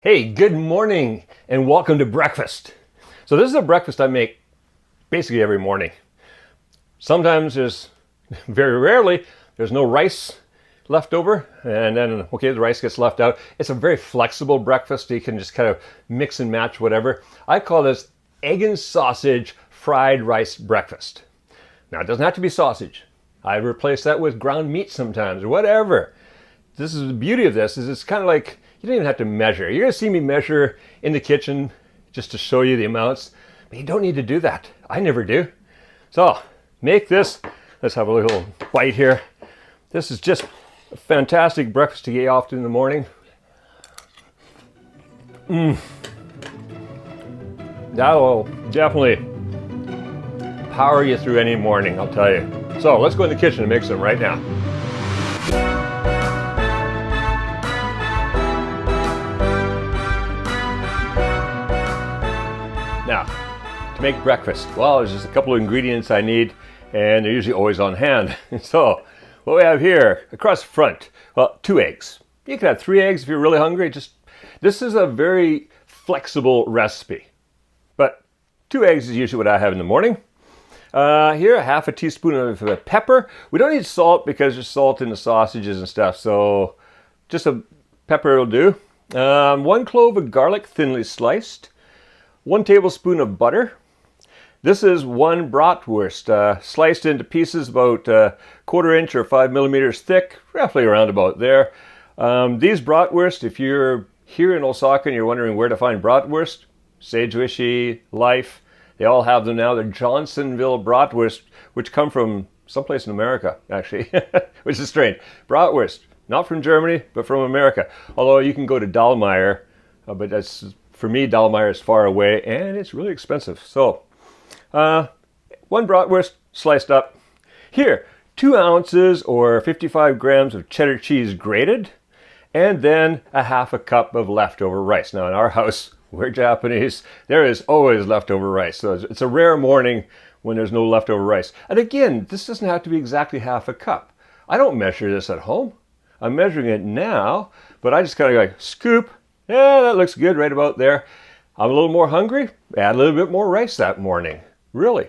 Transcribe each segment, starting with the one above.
Hey, good morning and welcome to breakfast. So this is a breakfast I make basically every morning. Sometimes very rarely, there's no rice left over, and then, okay, the rice gets left out. It's a very flexible breakfast. You can just kind of mix and match whatever. I call this egg and sausage fried rice breakfast. Now, it doesn't have to be sausage. I replace that with ground meat sometimes, or whatever. This is the beauty of this, is it's kind of like, you don't even have to measure. You're going to see me measure in the kitchen just to show you the amounts, but you don't need to do that. I never do. So, make this. Let's have a little bite here. This is just a fantastic breakfast to get off to in the morning. That'll definitely power you through any morning, I'll tell you. So, let's go in the kitchen and make some right now. Now, to make breakfast, well, there's just a couple of ingredients I need, and they're usually always on hand. So, what we have here, across the front, well, 2 eggs. You can have 3 eggs if you're really hungry. This is a very flexible recipe, but 2 eggs is usually what I have in the morning. Here, half a teaspoon of pepper. We don't need salt because there's salt in the sausages and stuff, so just a pepper will do. 1 clove of garlic, thinly sliced. 1 tablespoon of butter. This is 1 bratwurst, sliced into pieces about 1/4 inch or 5 millimeters thick, roughly around about there. These bratwurst, if you're here in Osaka and you're wondering where to find bratwurst, Sage Wishy, Life, they all have them now. They're Johnsonville bratwurst, which come from someplace in America, actually, which is strange. Bratwurst, not from Germany, but from America. Although you can go to Dahlmeier, but that's, for me, Dahlmeier is far away and it's really expensive. So, 1 bratwurst sliced up. Here, 2 ounces or 55 grams of cheddar cheese grated, and then a half a cup of leftover rice. Now, in our house, we're Japanese, there is always leftover rice. So it's a rare morning when there's no leftover rice. And again, this doesn't have to be exactly half a cup. I don't measure this at home. I'm measuring it now, but I just kind of like scoop. Yeah, that looks good right about there. I'm a little more hungry, add a little bit more rice that morning. Really.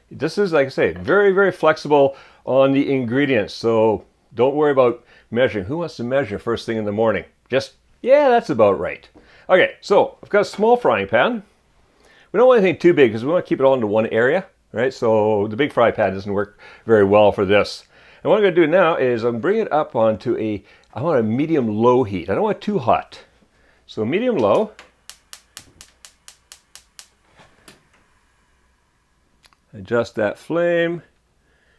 This is, like I say, very, very flexible on the ingredients, so don't worry about measuring. Who wants to measure first thing in the morning? Just, yeah, that's about right. Okay, so I've got a small frying pan. We don't want anything too big because we want to keep it all into one area, right? So the big frying pan doesn't work very well for this. And what I'm going to do now is I'm bringing it up onto I want a medium-low heat. I don't want it too hot. So medium-low. Adjust that flame.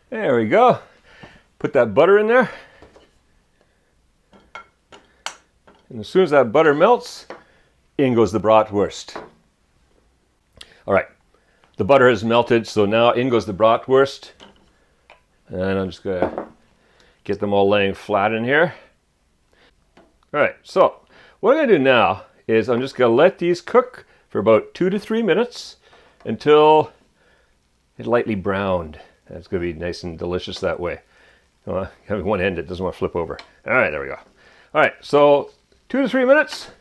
There we go. Put that butter in there. And as soon as that butter melts, in goes the bratwurst. All right, the butter has melted, so now in goes the bratwurst. And I'm just gonna get them all laying flat in here. All right, so what I'm gonna do now is I'm just gonna let these cook for about 2 to 3 minutes until it's lightly browned. That's gonna be nice and delicious that way. Having one end, it doesn't want to flip over. All right, there we go. All right, so 2 to 3 minutes.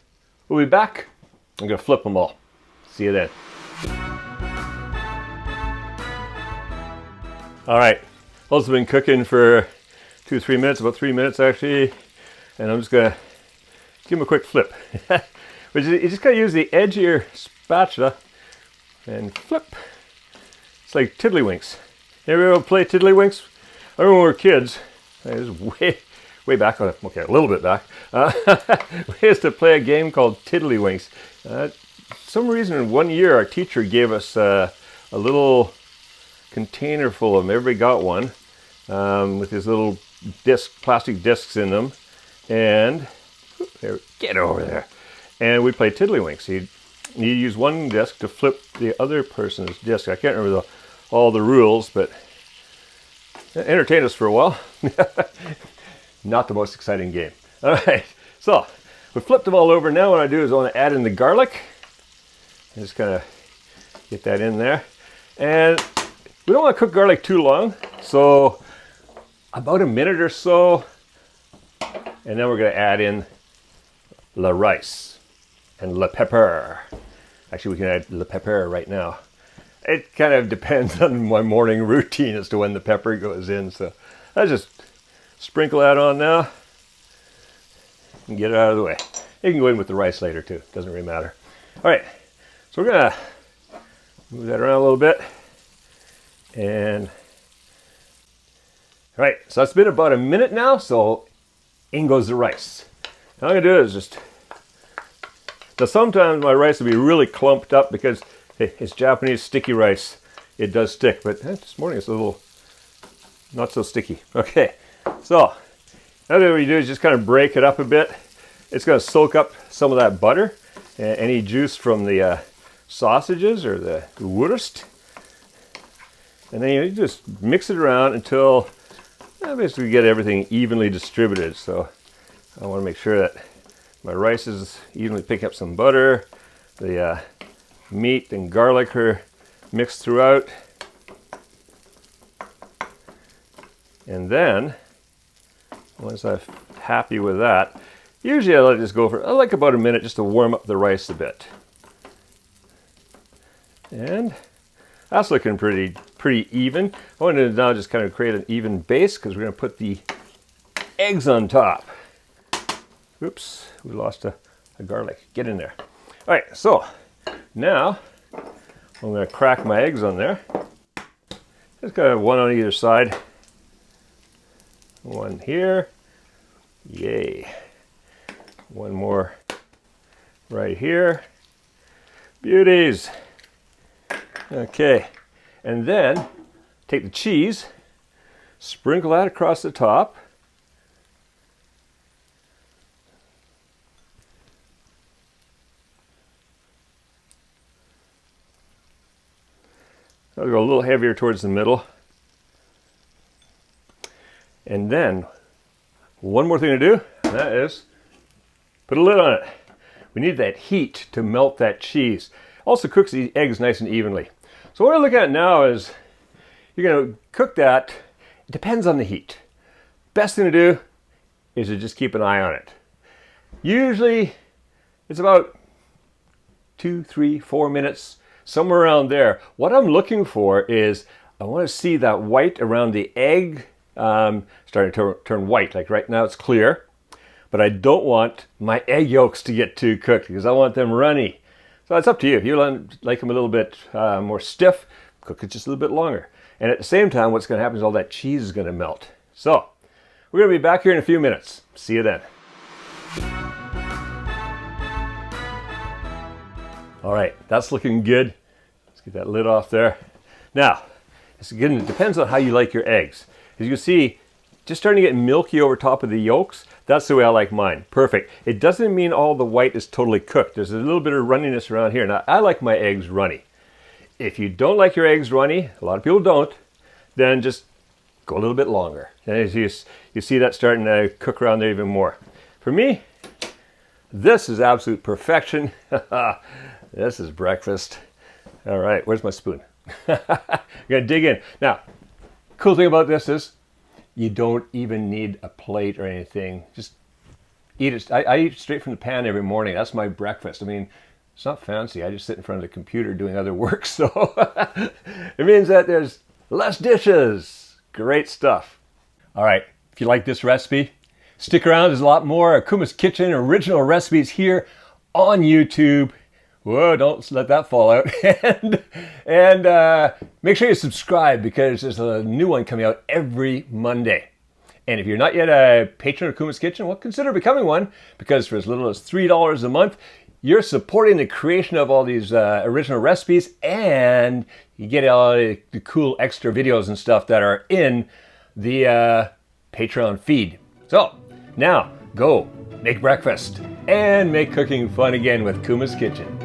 We'll be back. I'm gonna flip them all. See you then. All right, those have been cooking for 2 to 3 minutes, about 3 minutes actually. And I'm just gonna give them a quick flip. But you just gotta use the edge of your spatula and flip. It's like tiddlywinks. You ever play tiddlywinks? I remember when we were kids. It was way back, okay, a little bit back. We used to play a game called Tiddlywinks. For some reason, 1 year, our teacher gave us a little container full of them. Everybody got one with these little plastic discs in them. And, get over there. And we'd play Tiddlywinks. You use one disc to flip the other person's disc. I can't remember all the rules, but it entertained us for a while. Not the most exciting game. All right, so we flipped them all over. Now what I do is I want to add in the garlic. Just kind of get that in there. And we don't want to cook garlic too long, so about a minute or so. And then we're going to add in the rice. and le pepper. Actually, we can add le pepper right now. It kind of depends on my morning routine as to when the pepper goes in. So I just sprinkle that on now and get it out of the way. You can go in with the rice later too. Doesn't really matter. All right, so we're gonna move that around a little bit. And all right, so it's been about a minute now, so in goes the rice. Now all I'm gonna do is just, now sometimes my rice will be really clumped up because it's Japanese sticky rice. It does stick, but this morning it's a little not so sticky. Okay, so now what you do is just kind of break it up a bit. It's gonna soak up some of that butter, any juice from the sausages or the wurst. And then you just mix it around until basically get everything evenly distributed. So I want to make sure that my rice is evenly picking up some butter. The meat and garlic are mixed throughout. And then, once I'm happy with that, usually I let it just go for, I like about a minute just to warm up the rice a bit. And that's looking pretty even. I want to now just kind of create an even base because we're going to put the eggs on top. Oops, we lost a garlic. Get in there. All right, so now I'm going to crack my eggs on there. Just got one on either side. One here. Yay. One more right here. Beauties. Okay, and then take the cheese, sprinkle that across the top. I'll go a little heavier towards the middle. And then one more thing to do, and that is put a lid on it. We need that heat to melt that cheese. Also cooks the eggs nice and evenly. So what we're looking at now is you're going to cook that. It depends on the heat. Best thing to do is to just keep an eye on it. Usually it's about 2, 3, 4 minutes, somewhere around there. What I'm looking for is I want to see that white around the egg starting to turn white. Like right now it's clear, but I don't want my egg yolks to get too cooked because I want them runny. So it's up to you. If you like them a little bit more stiff, cook it just a little bit longer. And at the same time, what's going to happen is all that cheese is going to melt. So we're going to be back here in a few minutes. See you then. All right, that's looking good. Let's get that lid off there. Now, again, it depends on how you like your eggs. As you can see, just starting to get milky over top of the yolks. That's the way I like mine. Perfect. It doesn't mean all the white is totally cooked. There's a little bit of runniness around here. Now, I like my eggs runny. If you don't like your eggs runny, a lot of people don't, then just go a little bit longer. And as you see that starting to cook around there even more. For me, this is absolute perfection. This is breakfast. All right, where's my spoon? I'm gonna dig in. Now, cool thing about this is you don't even need a plate or anything. Just eat it. I eat straight from the pan every morning. That's my breakfast. I mean, it's not fancy. I just sit in front of the computer doing other work. So it means that there's less dishes. Great stuff. All right, if you like this recipe, stick around. There's a lot more Kuma's Kitchen original recipes here on YouTube. Whoa, don't let that fall out. and make sure you subscribe because there's a new one coming out every Monday. And if you're not yet a patron of Kuma's Kitchen, well, consider becoming one because for as little as $3 a month, you're supporting the creation of all these original recipes and you get all the cool extra videos and stuff that are in the Patreon feed. So now go make breakfast and make cooking fun again with Kuma's Kitchen.